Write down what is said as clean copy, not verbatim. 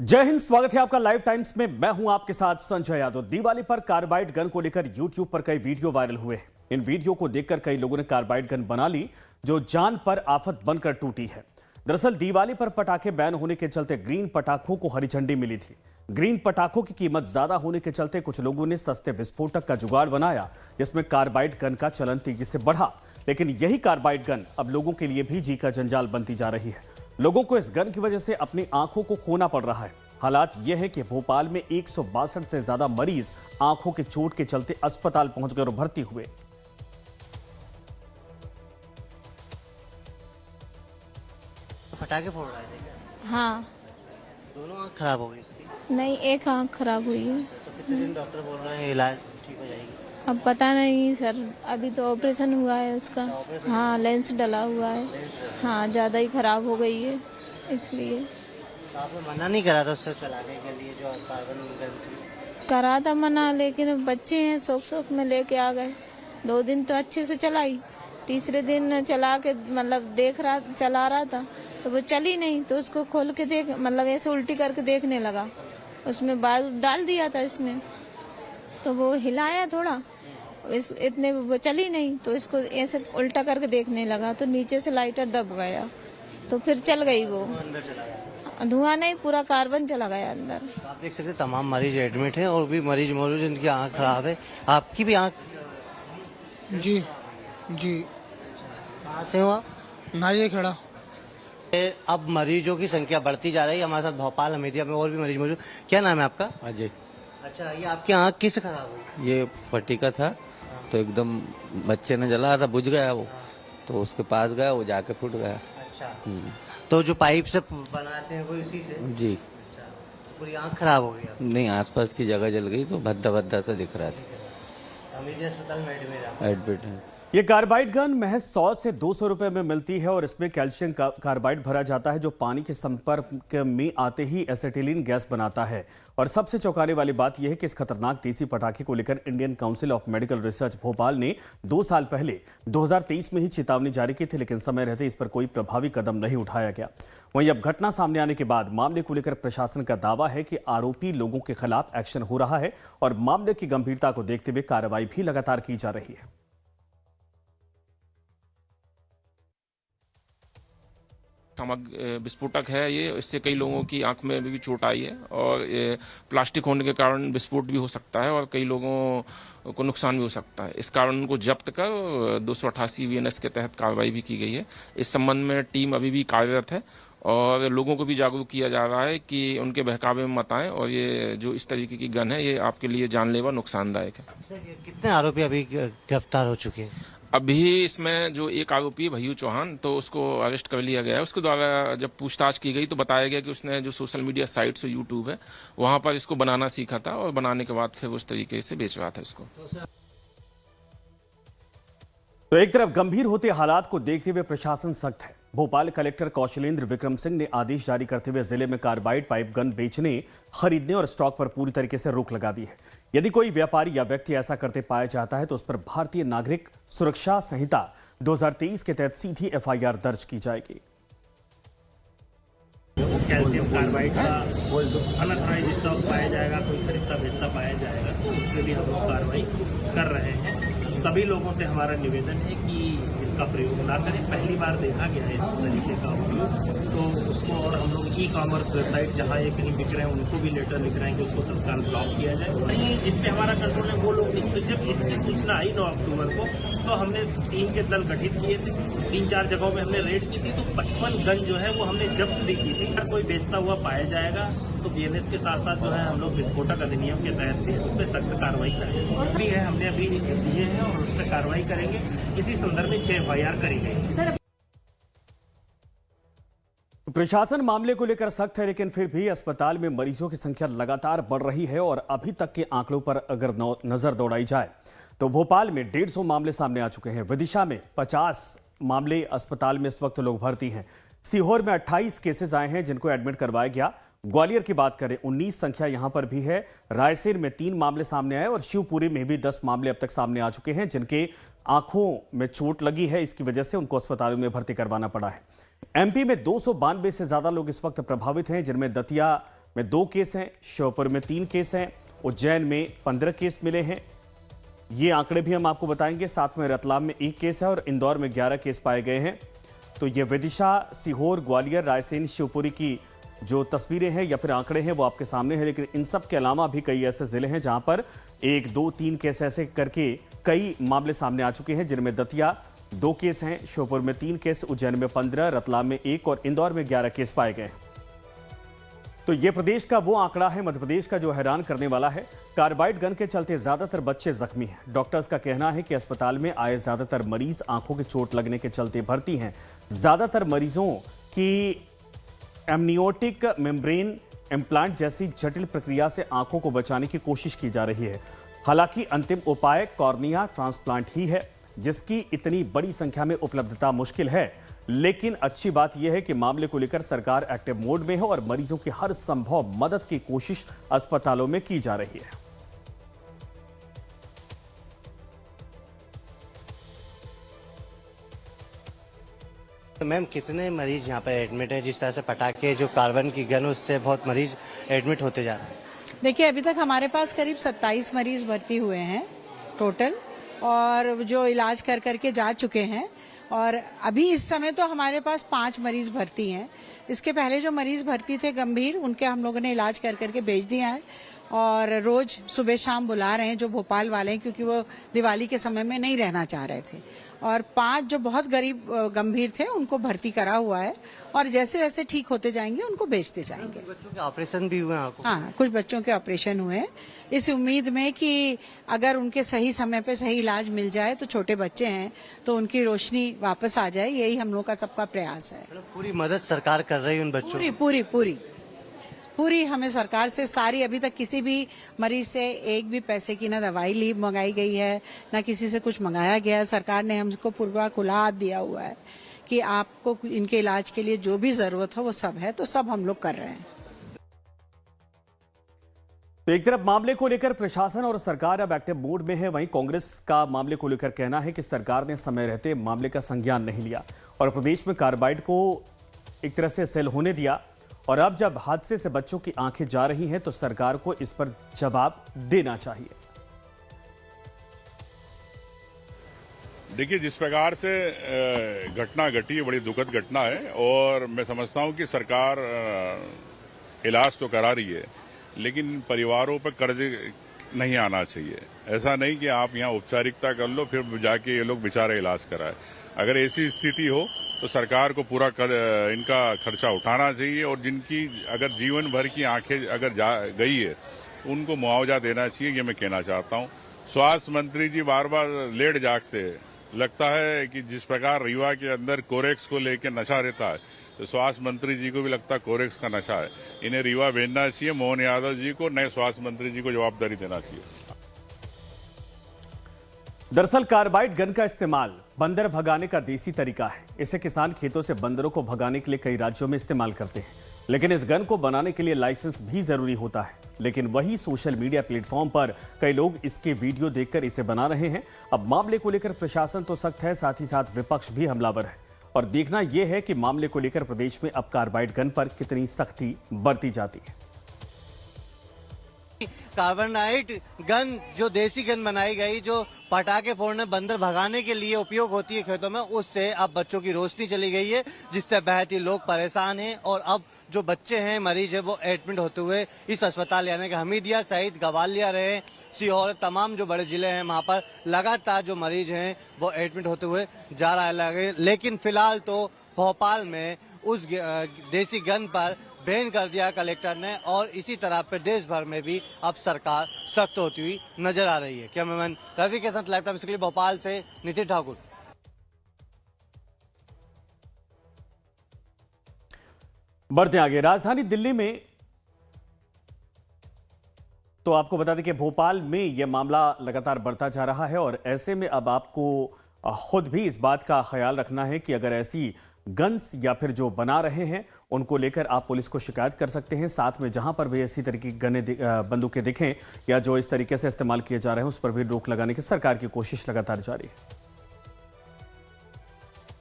जय हिंद। स्वागत है आपका लाइव टाइम्स में। मैं हूं आपके साथ संजय यादव। दिवाली पर कार्बाइड गन को लेकर यूट्यूब पर कई वीडियो वायरल हुए हैं। इन वीडियो को देखकर कई लोगों ने कार्बाइड गन बना ली जो जान पर आफत बनकर टूटी है। दरअसल दिवाली पर पटाखे बैन होने के चलते ग्रीन पटाखों को हरी झंडी मिली थी। ग्रीन पटाखों की कीमत ज्यादा होने के चलते कुछ लोगों ने सस्ते विस्फोटक का जुगाड़ बनाया जिसमें कार्बाइड गन का चलन तेजी से बढ़ा। लेकिन यही कार्बाइड गन अब लोगों के लिए भी जी का जंजाल बनती जा रही है। लोगों को इस गन की वजह से अपनी आंखों को खोना पड़ रहा है। हालात यह है कि भोपाल में 162 से ज्यादा मरीज आंखों के चोट के चलते अस्पताल पहुंचकर भर्ती हुए। पटाखे फोड़ रहे थे? हाँ। दोनों आँख खराब हो गई उसकी? नहीं, एक आँख खराब हुई है। तो कितने दिन डॉक्टर बोल रहे हैं इलाज ठीक हो जाएगी? अब पता नहीं सर, अभी तो ऑपरेशन हुआ है उसका। हाँ, लेंस डला हुआ है। हाँ, ज़्यादा ही खराब हो गई है इसलिए। तो आपने मना नहीं करा था उससे चलाने के लिए जो कार्बन गन थी? करा था मना, लेकिन बच्चे हैं शौक शौक में लेके आ गए। 2 दिन तो अच्छे से चलाई, तीसरे दिन चला के मतलब चला रहा था तो वो चली नहीं, तो उसको खोल के मतलब ऐसे उल्टी करके देखने लगा। उसमें बाल डाल दिया था इसने, तो वो हिलाया थोड़ा, इतने वो चली नहीं, तो इसको ऐसे उल्टा करके देखने लगा तो नीचे से लाइटर दब गया, तो फिर चल गई वो। अंदर चला गया? धुआं नहीं, पूरा कार्बन चला गया अंदर। तो आप देख सकते हैं तमाम मरीज एडमिट हैं और भी मरीज मौजूद जिनकी आँख खराब है। आपकी भी आँख? जी जी। कहाँ से हो आप? नारियल खेड़ा। अब मरीजों की संख्या बढ़ती जा रही है। हमारे साथ भोपाल हमीदिया में और भी मरीज मौजूद। क्या नाम है आपका? अजय। अच्छा, ये आपकी आँख किससे खराब हुई? ये फटीका था तो एकदम बच्चे ने जला था, बुझ गया वो, तो उसके पास गया, वो जाके फूट गया। अच्छा, तो जो पाइप से बनाते हैं वो इसी से? जी। अच्छा, तो पूरी आँख खराब हो गई आपकी? नहीं, आसपास की जगह जल गई तो भद्दा भद्दा सा दिख रहा था। हमीदिया अस्पताल में एडमिट है। ये कार्बाइड गन महज 100 से 200 रुपए में मिलती है और इसमें कैल्शियम कार्बाइड भरा जाता है जो पानी के संपर्क में आते ही एसिटिलीन गैस बनाता है। और सबसे चौंकाने वाली बात यह है कि इस खतरनाक देसी पटाखे को लेकर Indian council of medical research Bhopal ने 2 साल पहले 2023 में ही चेतावनी जारी की थी, लेकिन समय रहते इस पर कोई प्रभावी कदम नहीं उठाया गया। वहीं अब घटना सामने आने के बाद मामले को लेकर प्रशासन का दावा है कि आरोपी लोगों के खिलाफ एक्शन हो रहा है और मामले की गंभीरता को देखते हुए कार्रवाई भी लगातार की जा रही है। विस्फोटक है ये, इससे कई लोगों की आंख में भी चोट आई है और ये प्लास्टिक होने के कारण विस्फोट भी हो सकता है और कई लोगों को नुकसान भी हो सकता है। इस कारण उनको जब्त कर 288 VNS के तहत कार्रवाई भी की गई है। इस संबंध में टीम अभी भी कार्यरत है और लोगों को भी जागरूक किया जा रहा है कि उनके बहकावे में मत आएं और ये जो इस तरीके की गन है ये आपके लिए जानलेवा नुकसानदायक है। कितने आरोपी अभी गिरफ्तार हो चुके हैं? अभी इसमें जो एक आरोपी भैयू चौहान, तो उसको अरेस्ट कर लिया गया है। उसके द्वारा जब पूछताछ की गई तो बताया गया कि उसने जो सोशल मीडिया साइट्स और यूट्यूब है वहां पर इसको बनाना सीखा था और बनाने के बाद फिर उस तरीके से बेच रहा था इसको। तो एक तरफ गंभीर होते हालात को देखते हुए प्रशासन सख्त है। भोपाल कलेक्टर कौशलेंद्र विक्रम सिंह ने आदेश जारी करते हुए जिले में कार्बाइड पाइप गन बेचने, खरीदने और स्टॉक पर पूरी तरीके से रोक लगा दी है। यदि कोई व्यापारी या व्यक्ति ऐसा करते पाया जाता है तो उस पर भारतीय नागरिक सुरक्षा संहिता 2023 के तहत सीधी FIR दर्ज की जाएगी। कैल्शियम कार्बाइड का अनऑथराइज्ड स्टॉक पाया जाएगा, कोई खरीदता बेचता पाया जाएगा तो उस पर भी हम लोग कार्रवाई कर रहे हैं। सभी लोगों से हमारा निवेदन है कि इसका प्रयोग ना करें। पहली बार देखा गया है इस तरीके का उपयोग, तो उसको और हम लोग ई-कॉमर्स वेबसाइट जहां ये कहीं बिक रहे हैं उनको भी लेटर लिख रहे हैं कि उसको तत्काल ब्लॉक किया जाए। वहीं जिन पे हमारा कंट्रोल है वो लोग नहीं। तो जब इसकी सूचना आई 9 अक्टूबर को तो हमने टीम के दल गठित किए थे। 3-4 जगहों में हमने रेड की थी तो 55 गन जो है वो हमने जब्त भी की थी। अगर कोई बेचता हुआ पाया जाएगा तो BNS के साथ साथ जो है हम लोग विस्फोटक अधिनियम के तहत भी उस पर सख्त कार्रवाई करेंगे। और भी है, हमने अभी दिए हैं और उस पर कार्रवाई करेंगे। इसी संदर्भ में 6 FIR करी गई। प्रशासन मामले को लेकर सख्त है, लेकिन फिर भी अस्पताल में मरीजों की संख्या लगातार बढ़ रही है और अभी तक के आंकड़ों पर अगर नजर दौड़ाई जाए तो भोपाल में 150 मामले सामने आ चुके हैं। विदिशा में 50 मामले अस्पताल में इस वक्त लोग भर्ती हैं। सीहोर में 28 केसेस आए हैं जिनको एडमिट करवाया गया। ग्वालियर की बात करें 19 संख्या यहां पर भी है। रायसेन में 3 मामले सामने आए और शिवपुरी में भी 10 मामले अब तक सामने आ चुके हैं जिनके आंखों में चोट लगी है। इसकी वजह से उनको अस्पतालों में भर्ती करवाना पड़ा है। MP में 292 से ज्यादा लोग इस वक्त प्रभावित हैं जिनमें दतिया में 2 केस हैं, श्योपुर में 3 केस हैं, उज्जैन में 15 केस मिले हैं। ये आंकड़े भी हम आपको बताएंगे। साथ में रतलाम में 1 केस है और इंदौर में 11 केस पाए गए हैं। तो ये विदिशा, सीहोर, ग्वालियर, रायसेन, शिवपुरी की जो तस्वीरें हैं या फिर आंकड़े हैं वो आपके सामने हैं। लेकिन इन सब के अलावा भी कई ऐसे जिले हैं जहां पर 1, 2, 3 केस ऐसे करके कई मामले सामने आ चुके हैं, जिनमें दतिया 2 केस हैं, श्योपुर में 3 केस, उज्जैन में 15, रतलाम में 1 और इंदौर में 11 केस पाए गए। तो ये प्रदेश का वो आंकड़ा है मध्य प्रदेश का जो हैरान करने वाला है। कार्बाइड गन के चलते ज्यादातर बच्चे जख्मी हैं। डॉक्टर्स का कहना है कि अस्पताल में आए ज्यादातर मरीज आंखों की चोट लगने के चलते भर्ती हैं। ज्यादातर मरीजों की एमनियोटिक मेम्ब्रेन इम्प्लांट जैसी जटिल प्रक्रिया से आंखों को बचाने की कोशिश की जा रही है। हालांकि अंतिम उपाय कॉर्निया ट्रांसप्लांट ही है, जिसकी इतनी बड़ी संख्या में उपलब्धता मुश्किल है। लेकिन अच्छी बात यह है कि मामले को लेकर सरकार एक्टिव मोड में है और मरीजों की हर संभव मदद की कोशिश अस्पतालों में की जा रही है। तो मैम, कितने मरीज यहाँ पर एडमिट है? जिस तरह से पटाखे जो कार्बन की गन, उससे बहुत मरीज एडमिट होते जा रहे हैं। देखिए, अभी तक हमारे पास करीब 27 मरीज भर्ती हुए हैं टोटल, और जो इलाज कर करके जा चुके हैं। और अभी इस समय तो हमारे पास 5 मरीज भर्ती हैं। इसके पहले जो मरीज भर्ती थे गंभीर, उनके हम लोगों ने इलाज कर करके भेज दिया है और रोज सुबह शाम बुला रहे हैं जो भोपाल वाले हैं, क्योंकि वो दिवाली के समय में नहीं रहना चाह रहे थे। और 5 जो बहुत गंभीर थे उनको भर्ती करा हुआ है और जैसे जैसे ठीक होते जाएंगे उनको भेजते जाएंगे। बच्चों के ऑपरेशन भी हुए हैं? हाँ, कुछ बच्चों के ऑपरेशन हुए हैं, इस उम्मीद में कि अगर उनके सही समय पे सही इलाज मिल जाए तो छोटे बच्चे हैं तो उनकी रोशनी वापस आ जाए। यही हम लोग का सबका प्रयास है। पूरी मदद सरकार कर रही है उन बच्चों की? पूरी हमें सरकार से सारी, अभी तक किसी भी मरीज से एक भी पैसे की ना दवाई ली मंगाई गई है, ना किसी से कुछ मंगाया गया है। सरकार ने हमको पूरा खुला हाथ दिया हुआ है कि आपको इनके इलाज के लिए जो भी जरूरत हो वो सब है, तो सब हम लोग कर रहे हैं। तो एक तरफ मामले को लेकर प्रशासन और सरकार अब एक्टिव मोड में है, वहीं कांग्रेस का मामले को लेकर कहना है कि सरकार ने समय रहते मामले का संज्ञान नहीं लिया और प्रदेश में कार्बाइड को एक तरह से सेल होने दिया। और अब जब हादसे से बच्चों की आंखें जा रही हैं तो सरकार को इस पर जवाब देना चाहिए। देखिए, जिस प्रकार से घटना घटी है, बड़ी दुखद घटना है और मैं समझता हूं कि सरकार इलाज तो करा रही है, लेकिन परिवारों पर कर्ज नहीं आना चाहिए। ऐसा नहीं कि आप यहां औपचारिकता कर लो फिर जाके ये लोग बेचारे इलाज कराए। अगर ऐसी स्थिति हो तो सरकार को पूरा इनका खर्चा उठाना चाहिए और जिनकी अगर जीवन भर की आंखें अगर गई है उनको मुआवजा देना चाहिए, ये मैं कहना चाहता हूं। स्वास्थ्य मंत्री जी बार बार लेट जागते हैं। लगता है कि जिस प्रकार रीवा के अंदर कोरेक्स को लेकर नशा रहता है, तो स्वास्थ्य मंत्री जी को भी लगता है कोरेक्स का नशा है। इन्हें रीवा भेजना चाहिए, मोहन यादव जी को, नए स्वास्थ्य मंत्री जी को जवाबदारी देना चाहिए। दरअसल कार्बाइड गन का इस्तेमाल बंदर भगाने का देसी तरीका है। इसे किसान खेतों से बंदरों को भगाने के लिए कई राज्यों में इस्तेमाल करते हैं, लेकिन इस गन को बनाने के लिए लाइसेंस भी जरूरी होता है। लेकिन वही सोशल मीडिया प्लेटफॉर्म पर कई लोग इसके वीडियो देखकर इसे बना रहे हैं। अब मामले को लेकर प्रशासन तो सख्त है, साथ ही साथ विपक्ष भी हमलावर है और देखना यह है कि मामले को लेकर प्रदेश में अब कार्बाइड गन पर कितनी सख्ती बरती जाती है। कार्बोनाइट गन जो देसी गन बनाई गई, जो पटाखे फोड़ने बंदर भगाने के लिए उपयोग होती है खेतों में, उससे अब बच्चों की रोशनी चली गई है, जिससे बहुत ही लोग परेशान हैं। और अब जो बच्चे हैं मरीज है वो एडमिट होते हुए इस अस्पताल यानी कि हमीदिया सहित ग्वालियर रहे, सीहोर, तमाम जो बड़े जिले हैं वहाँ पर लगातार जो मरीज हैं वो एडमिट होते हुए जा रहा है। लेकिन फिलहाल तो भोपाल में उस देसी गन पर बैन कर दिया कलेक्टर ने और इसी तरह प्रदेश भर में भी अब सरकार सख्त होती हुई नजर आ रही है। कैमरामैन रवि के साथ लाइव टाइम के लिए भोपाल से नितिन ठाकुर। बढ़ते आगे राजधानी दिल्ली में, तो आपको बता दें कि भोपाल में यह मामला लगातार बढ़ता जा रहा है और ऐसे में अब आपको खुद भी इस बात का ख्याल रखना है कि अगर ऐसी गन्स या फिर जो बना रहे हैं उनको लेकर आप पुलिस को शिकायत कर सकते हैं। साथ में जहां पर भी ऐसी तरह की बंदूकें दिखें या जो इस तरीके से इस्तेमाल किए जा रहे हैं उस पर भी रोक लगाने की सरकार की कोशिश लगातार जारी है।